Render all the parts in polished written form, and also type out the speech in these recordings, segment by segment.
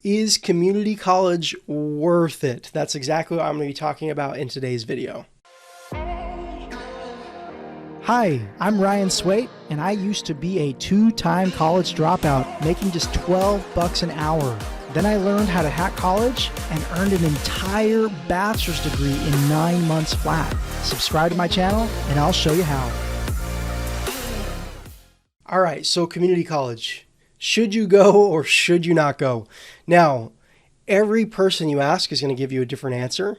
Is community college worth it? That's exactly what I'm going to be talking about in today's video. Hi, I'm Ryan Swayt, and I used to be a two-time college dropout, making just $12 an hour. Then I learned how to hack college and earned an entire bachelor's degree in 9 months flat. Subscribe to my channel, and I'll show you how. All right, so community college. Should you go or should you not go? Now, every person you ask is going to give you a different answer.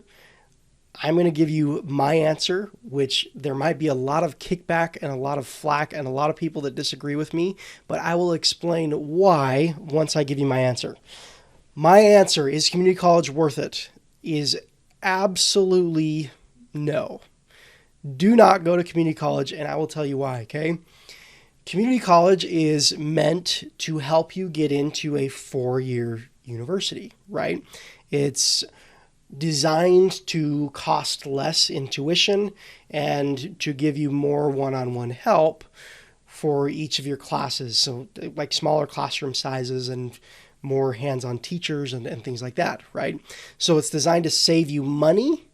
I'm going to give you my answer, which there might be a lot of kickback and a lot of flack and a lot of people that disagree with me, but I will explain why once I give you my answer. My answer is community college worth it? Is absolutely no. Do not go to community college, and I will tell you why, okay? Community college is meant to help you get into a 4-year university, right? It's designed to cost less in tuition and to give you more one-on-one help for each of your classes. So like smaller classroom sizes and more hands-on teachers and things like that, right? So it's designed to save you money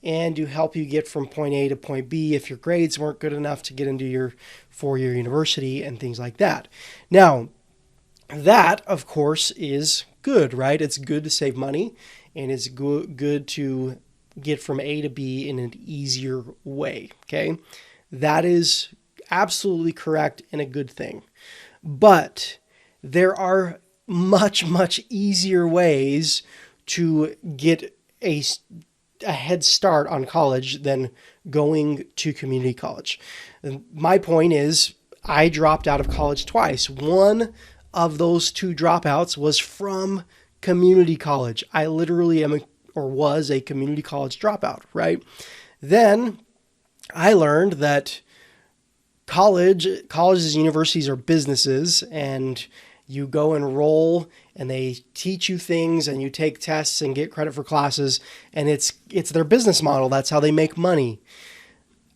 and to help you get from point A to point B if your grades weren't good enough to get into your 4-year university and things like that. Now, that, of course, is good, right? It's good to save money, and it's good to get from A to B in an easier way, okay? That is absolutely correct and a good thing. But there are much, much easier ways to get a head start on college than going to community college. My point is, I dropped out of college twice. One of those two dropouts was from community college. I literally was a community college dropout, right? Then I learned that colleges, universities are businesses, and you go enroll and they teach you things and you take tests and get credit for classes, and it's their business model. That's how they make money.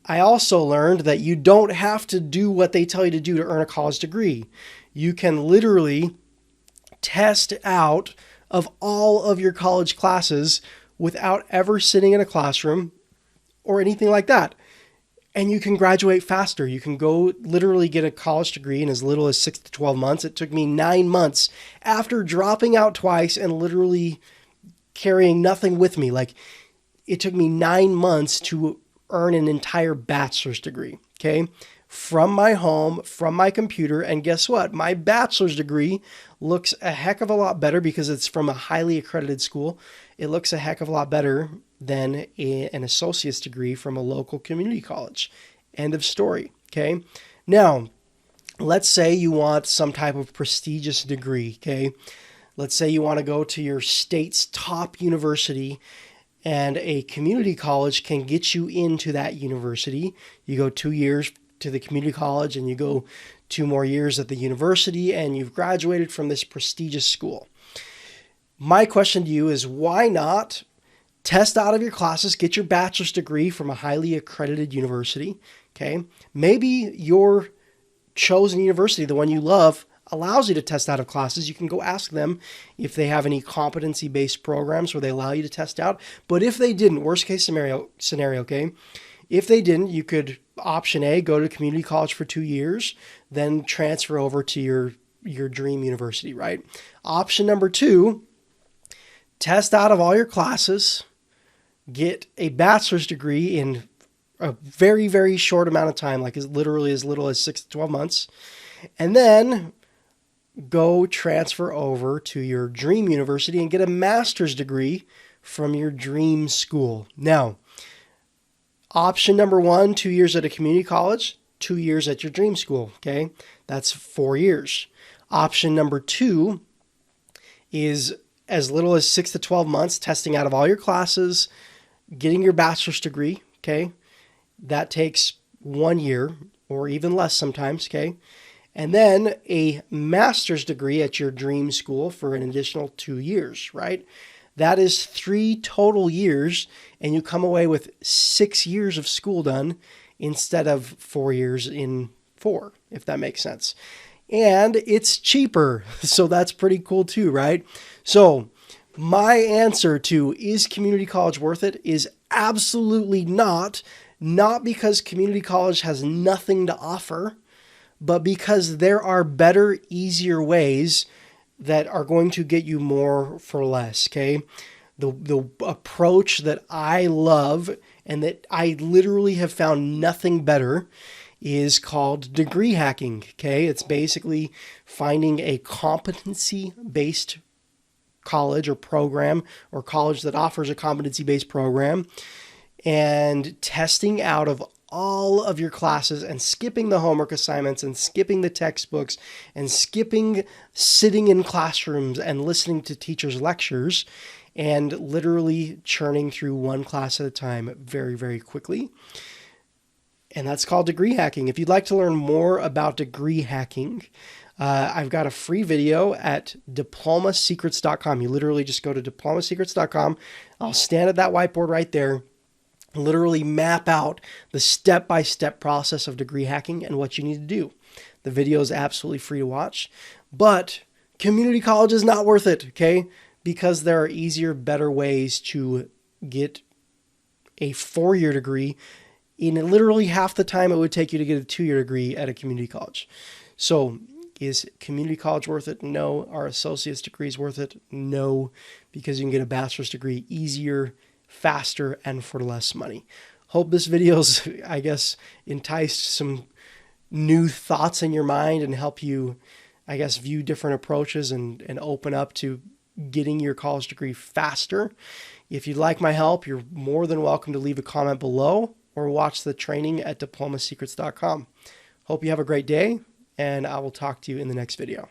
I also learned that you don't have to do what they tell you to do to earn a college degree. You can literally test out of all of your college classes without ever sitting in a classroom or anything like that. And you can graduate faster. You can go literally get a college degree in as little as 6 to 12 months. It took me 9 months after dropping out twice and literally carrying nothing with me. Like, it took me 9 months to earn an entire bachelor's degree, okay? From my home, from my computer. And guess what? My bachelor's degree looks a heck of a lot better because it's from a highly accredited school. It looks a heck of a lot better than an associate's degree from a local community college. End of story, okay? Now, let's say you want some type of prestigious degree, okay? Let's say you want to go to your state's top university, and a community college can get you into that university. You go 2 years to the community college and you go 2 more years at the university, and you've graduated from this prestigious school. My question to you is, why not test out of your classes, get your bachelor's degree from a highly accredited university, okay? Maybe your chosen university, the one you love, allows you to test out of classes. You can go ask them if they have any competency-based programs where they allow you to test out. But if they didn't, worst case scenario, okay? If they didn't, you could, option A, go to community college for 2 years, then transfer over to your dream university, right? Option number 2, test out of all your classes, get a bachelor's degree in a very, very short amount of time, like literally as little as 6 to 12 months, and then go transfer over to your dream university and get a master's degree from your dream school. Now, option number 1, 2 years at a community college, 2 years at your dream school, okay? That's 4 years. Option number 2 is as little as 6 to 12 months, testing out of all your classes, getting your bachelor's degree, okay? That takes 1 year or even less sometimes, okay? And then a master's degree at your dream school for an additional 2 years, right? That is 3 total years, and you come away with 6 years of school done instead of 4 years in 4, if that makes sense. and it's cheaper. So that's pretty cool too, right? So my answer to is community college worth it is absolutely not. Not because community college has nothing to offer, but because there are better, easier ways that are going to get you more for less, okay? The approach that I love and that I literally have found nothing better is called degree hacking, okay? It's basically finding a competency-based college or program or college that offers a competency-based program and testing out of all of your classes and skipping the homework assignments and skipping the textbooks and skipping sitting in classrooms and listening to teachers' lectures and literally churning through one class at a time very, very quickly. And that's called degree hacking. If you'd like to learn more about degree hacking, I've got a free video at diplomasecrets.com. You literally just go to diplomasecrets.com. I'll stand at that whiteboard right there, literally map out the step-by-step process of degree hacking and what you need to do. The video is absolutely free to watch, but community college is not worth it, okay? Because there are easier, better ways to get a 4-year degree in literally half the time it would take you to get a 2-year degree at a community college. So is community college worth it? No. Are associate's degrees worth it? No, because you can get a bachelor's degree easier, faster, and for less money. Hope this video's, I guess, enticed some new thoughts in your mind and help you, I guess, view different approaches and open up to getting your college degree faster. If you'd like my help, you're more than welcome to leave a comment below or watch the training at diplomasecrets.com. Hope you have a great day, and I will talk to you in the next video.